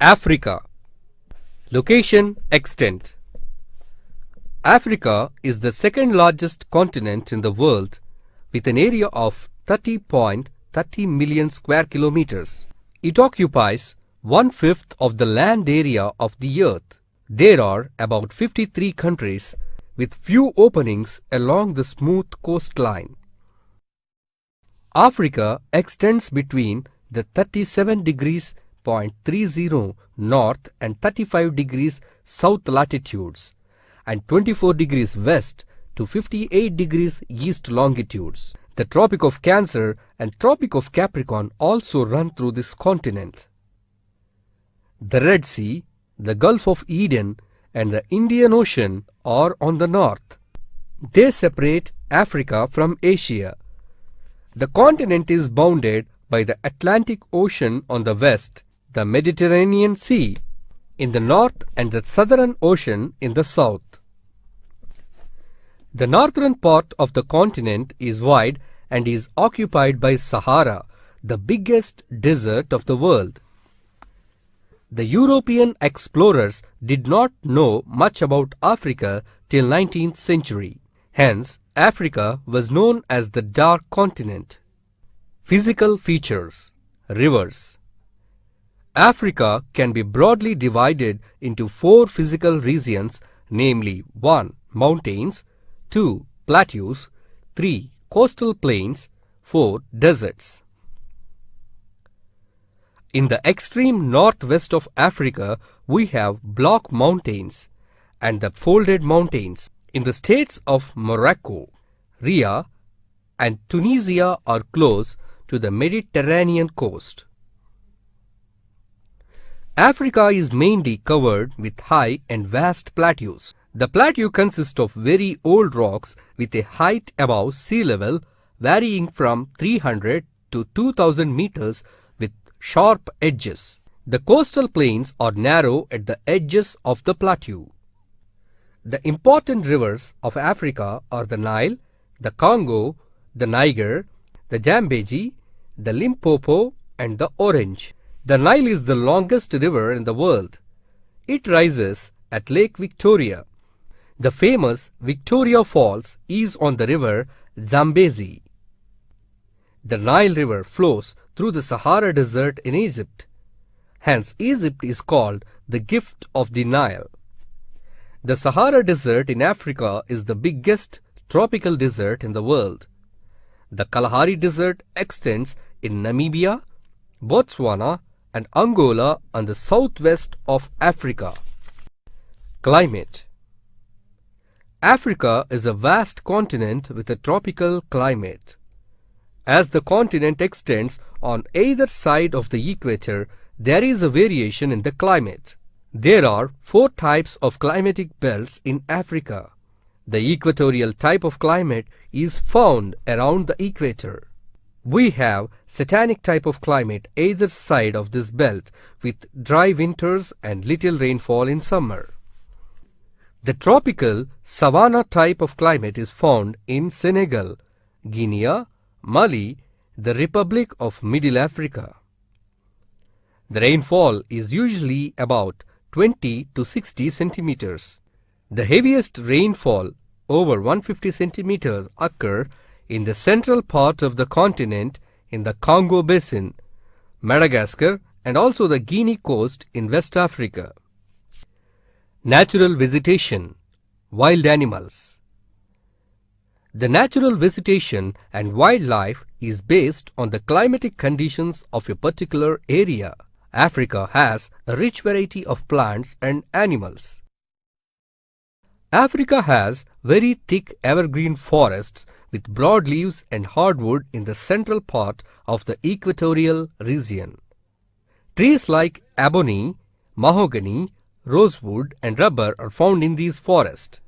Africa. Location, extent. Africa is the second largest continent in the world with an area of 30.30 million square kilometers. It occupies 1/5 of the land area of the earth. There are about 53 countries with few openings along the smooth coastline. Africa extends between the 37 degrees 0.30 north and 35 degrees south latitudes and 24 degrees west to 58 degrees east longitudes. The Tropic of Cancer and Tropic of Capricorn also run through this continent. The Red Sea, the Gulf of Eden and the Indian Ocean are on the north. They separate Africa from Asia. The continent is bounded by the Atlantic Ocean on the west, the Mediterranean Sea in the north and the Southern Ocean in the south. The northern part of the continent is wide and is occupied by Sahara, the biggest desert of the world. The European explorers did not know much about Africa till 19th century. Hence, Africa was known as the Dark Continent. Physical features. Rivers. Africa can be broadly divided into 4 physical regions, namely 1. Mountains, 2. Plateaus, 3. Coastal plains, 4. Deserts. In the extreme northwest of Africa, we have block mountains and the folded mountains. In the states of Morocco, Riyadh and Tunisia are close to the Mediterranean coast. Africa is mainly covered with high and vast plateaus. The plateau consists of very old rocks with a height above sea level varying from 300 to 2000 meters with sharp edges. The coastal plains are narrow at the edges of the plateau. The important rivers of Africa are the Nile, the Congo, the Niger, the Zambezi, the Limpopo and the Orange. The Nile is the longest river in the world. It rises at Lake Victoria. The famous Victoria Falls is on the river Zambezi. The Nile River flows through the Sahara Desert in Egypt. Hence, Egypt is called the gift of the Nile. The Sahara Desert in Africa is the biggest tropical desert in the world. The Kalahari Desert extends in Namibia, Botswana and Angola on the southwest of Africa. Climate. Africa is a vast continent with a tropical climate. As the continent extends on either side of the equator, there is a variation in the climate. There are 4 types of climatic belts in Africa. The equatorial type of climate is found around the equator. We have Satanic type of climate either side of this belt with dry winters and little rainfall in summer. The tropical savanna type of climate is found in Senegal, Guinea, Mali, the Republic of Middle Africa. The rainfall is usually about 20 to 60 centimeters. The heaviest rainfall, over 150 centimeters, occur in the central part of the continent in the Congo Basin, Madagascar and also the Guinea coast in West Africa. Natural vegetation. Wild animals. The natural vegetation and wildlife is based on the climatic conditions of a particular area. Africa has a rich variety of plants and animals. Africa has very thick evergreen forests with broad leaves and hardwood in the central part of the equatorial region. Trees like ebony, mahogany, rosewood and rubber are found in these forests.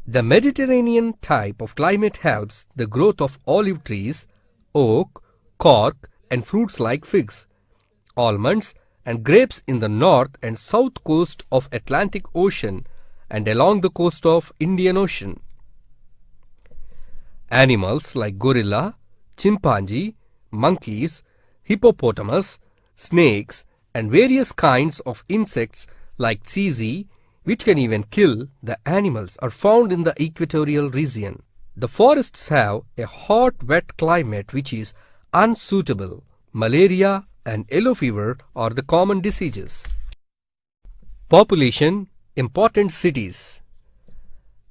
The Mediterranean type of climate helps the growth of olive trees, oak, cork and fruits like figs, almonds and grapes in the north and south coast of Atlantic Ocean and along the coast of Indian Ocean. Animals like gorilla, chimpanzee, monkeys, hippopotamus, snakes and various kinds of insects like tsetse, which can even kill the animals, are found in the equatorial region. The forests have a hot, wet climate which is unsuitable. Malaria and yellow fever are the common diseases. Population, important cities.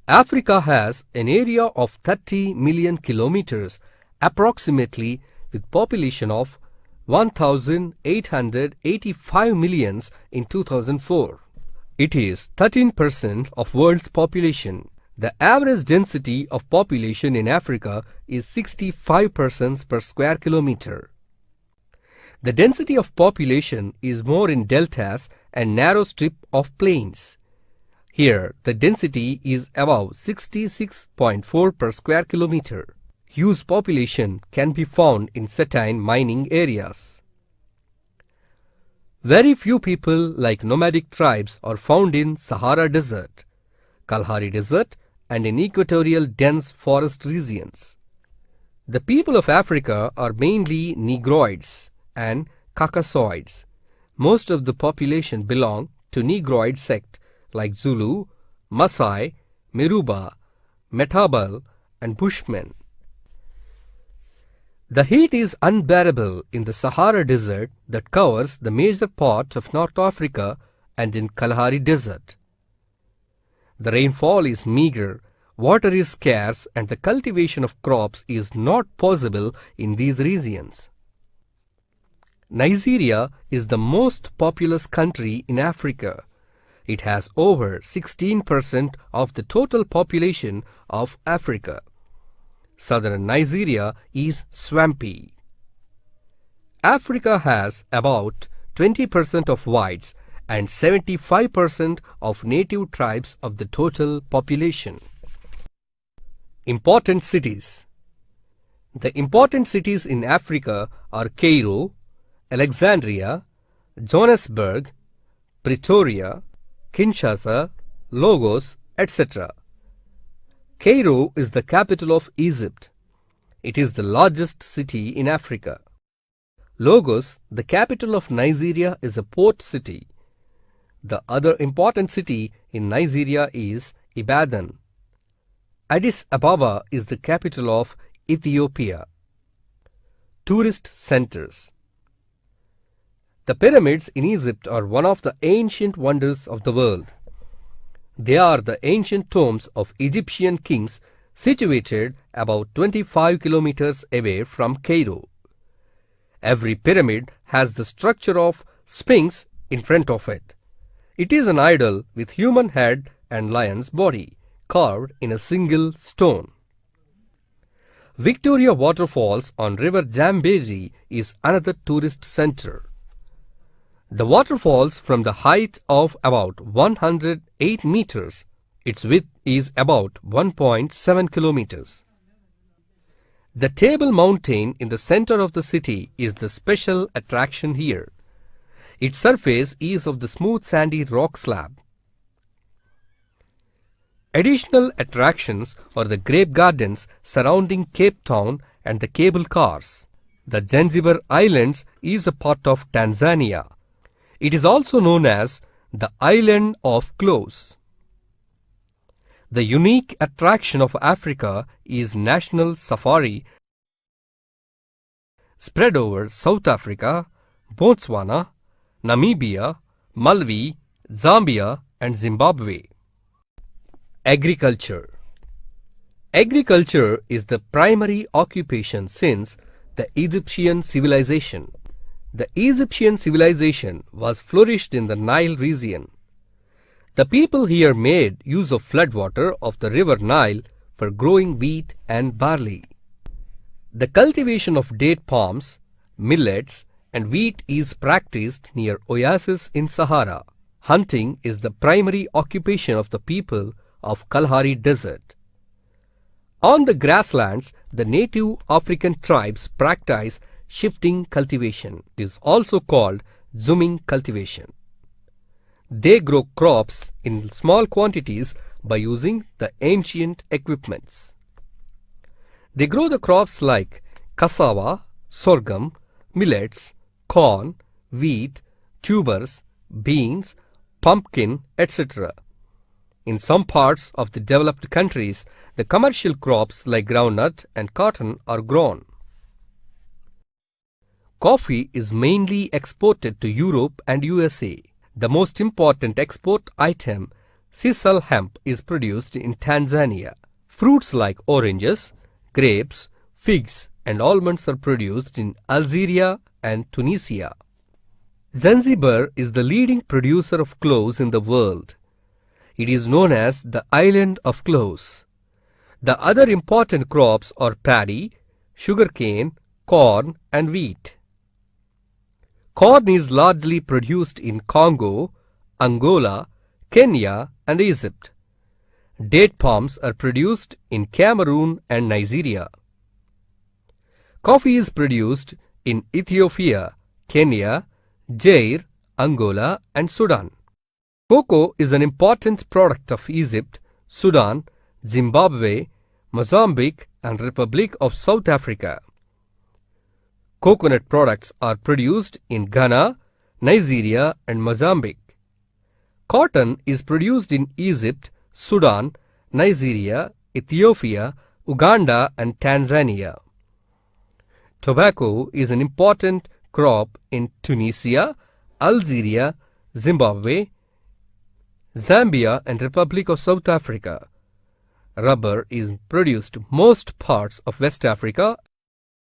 Africa has an area of 30 million kilometers approximately, with population of 1,885 millions in 2004. It is 13% of world's population. The average density of population in Africa is 65 persons per square kilometer. The density of population is more in deltas and narrow strip of plains. Here, the density is above 66.4 per square kilometer. Huge population can be found in certain mining areas. Very few people like nomadic tribes are found in Sahara Desert, Kalahari Desert, and in equatorial dense forest regions. The people of Africa are mainly Negroids and Caucasoids. Most of the population belong to Negroid sect like Zulu, Maasai, Meruba, Metabal, and Bushmen. The heat is unbearable in the Sahara Desert that covers the major part of North Africa and in Kalahari Desert. The rainfall is meager, water is scarce, and the cultivation of crops is not possible in these regions. Nigeria is the most populous country in Africa. It has over 16% of the total population of Africa. Southern Nigeria is swampy. Africa has about 20% of whites and 75% of native tribes of the total population. Important cities. The important cities in Africa are Cairo, Alexandria, Johannesburg, Pretoria, Kinshasa, Lagos, etc. Cairo is the capital of Egypt. It is the largest city in Africa. Lagos, the capital of Nigeria, is a port city. The other important city in Nigeria is Ibadan. Addis Ababa is the capital of Ethiopia. Tourist centers. The pyramids in Egypt are one of the ancient wonders of the world. They are the ancient tombs of Egyptian kings situated about 25 kilometers away from Cairo. Every pyramid has the structure of Sphinx in front of it. It is an idol with human head and lion's body, carved in a single stone. Victoria Waterfalls on River Zambezi is another tourist center. The waterfalls from the height of about 108 meters. Its width is about 1.7 kilometers. The Table Mountain in the center of the city is the special attraction here. Its surface is of the smooth sandy rock slab. Additional attractions are the grape gardens surrounding Cape Town and the cable cars. The Zanzibar Islands is a part of Tanzania. It is also known as the Island of Cloves. The unique attraction of Africa is National Safari, spread over South Africa, Botswana, Namibia, Malawi, Zambia, and Zimbabwe. Agriculture. Agriculture is the primary occupation since the Egyptian civilization. The Egyptian civilization was flourished in the Nile region. The people here made use of floodwater of the river Nile for growing wheat and barley. The cultivation of date palms, millets, and wheat is practiced near oases in Sahara. Hunting is the primary occupation of the people of Kalahari Desert. On the grasslands, the native African tribes practice shifting cultivation. It is also called zooming cultivation. They grow crops in small quantities by using the ancient equipments. They grow the crops like cassava, sorghum, millets, corn, wheat, tubers, beans, pumpkin, etc. In some parts of the developed countries, the commercial crops like groundnut and cotton are grown. Coffee is mainly exported to Europe and USA. The most important export item, sisal hemp, is produced in Tanzania. Fruits like oranges, grapes, figs and almonds are produced in Algeria and Tunisia. Zanzibar is the leading producer of cloves in the world. It is known as the island of cloves. The other important crops are paddy, sugarcane, corn and wheat. Corn is largely produced in Congo, Angola, Kenya and Egypt. Date palms are produced in Cameroon and Nigeria. Coffee is produced in Ethiopia, Kenya, Zaire, Angola and Sudan. Cocoa is an important product of Egypt, Sudan, Zimbabwe, Mozambique and Republic of South Africa. Coconut products are produced in Ghana, Nigeria and Mozambique. Cotton is produced in Egypt, Sudan, Nigeria, Ethiopia, Uganda and Tanzania. Tobacco is an important crop in Tunisia, Algeria, Zimbabwe, Zambia and Republic of South Africa. Rubber is produced most parts of West Africa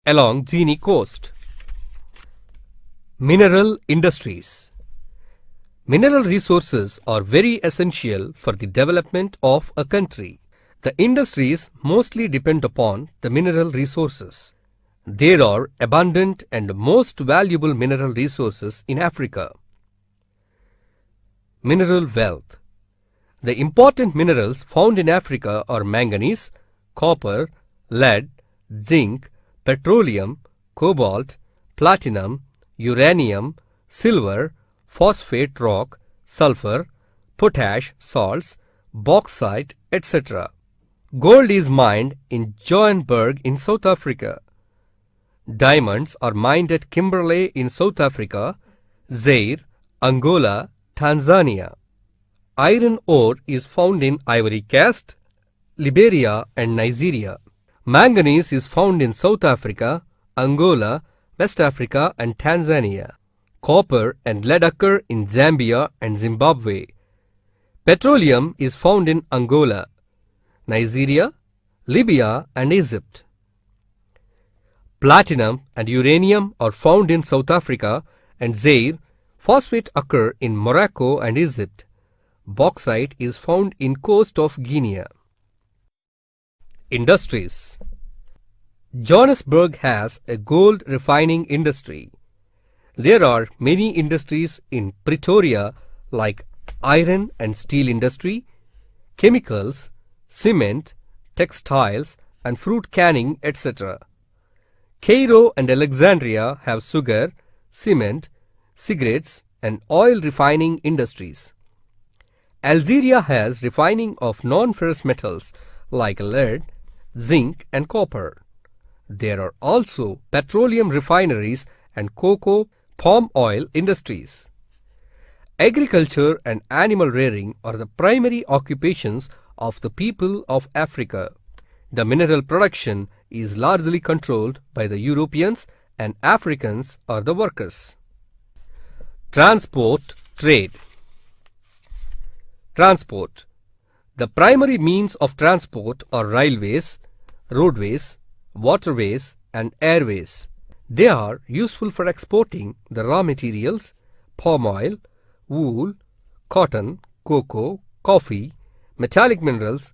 along Guinea coast. Mineral industries. Mineral resources are very essential for the development of a country. The industries mostly depend upon the mineral resources. There are abundant and most valuable mineral resources in Africa. Mineral wealth. The important minerals found in Africa are manganese, copper, lead, zinc, petroleum, cobalt, platinum, uranium, silver, phosphate rock, sulfur, potash, salts, bauxite, etc. Gold is mined in Johannesburg in South Africa. Diamonds are mined at Kimberley in South Africa, Zaire, Angola, Tanzania. Iron ore is found in Ivory Coast, Liberia and Nigeria. Manganese is found in South Africa, Angola, West Africa and Tanzania. Copper and lead occur in Zambia and Zimbabwe. Petroleum is found in Angola, Nigeria, Libya and Egypt. Platinum and uranium are found in South Africa and Zaire. Phosphate occur in Morocco and Egypt. Bauxite is found in coast of Guinea. Industries. Johannesburg has a gold refining industry. There are many industries in Pretoria like iron and steel industry, chemicals, cement, textiles and fruit canning, etc. Cairo and Alexandria have sugar, cement, cigarettes and oil refining industries. Algeria has refining of non-ferrous metals like lead, zinc and copper. There are also petroleum refineries and cocoa, palm oil industries. Agriculture and animal rearing are the primary occupations of the people of Africa. The mineral production is largely controlled by the Europeans and Africans are the workers. Transport, trade. Transport. The primary means of transport are railways, roadways, waterways and airways. They are useful for exporting the raw materials, palm oil, wool, cotton, cocoa, coffee, metallic minerals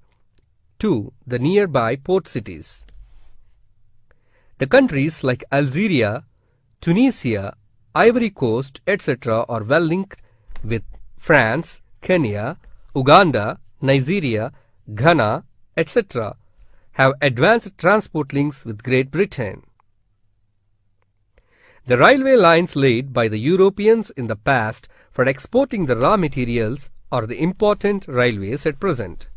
to the nearby port cities. The countries like Algeria, Tunisia, Ivory Coast, etc. are well linked with France, Kenya, Uganda, Nigeria, Ghana, etc. have advanced transport links with Great Britain. The railway lines laid by the Europeans in the past for exporting the raw materials are the important railways at present.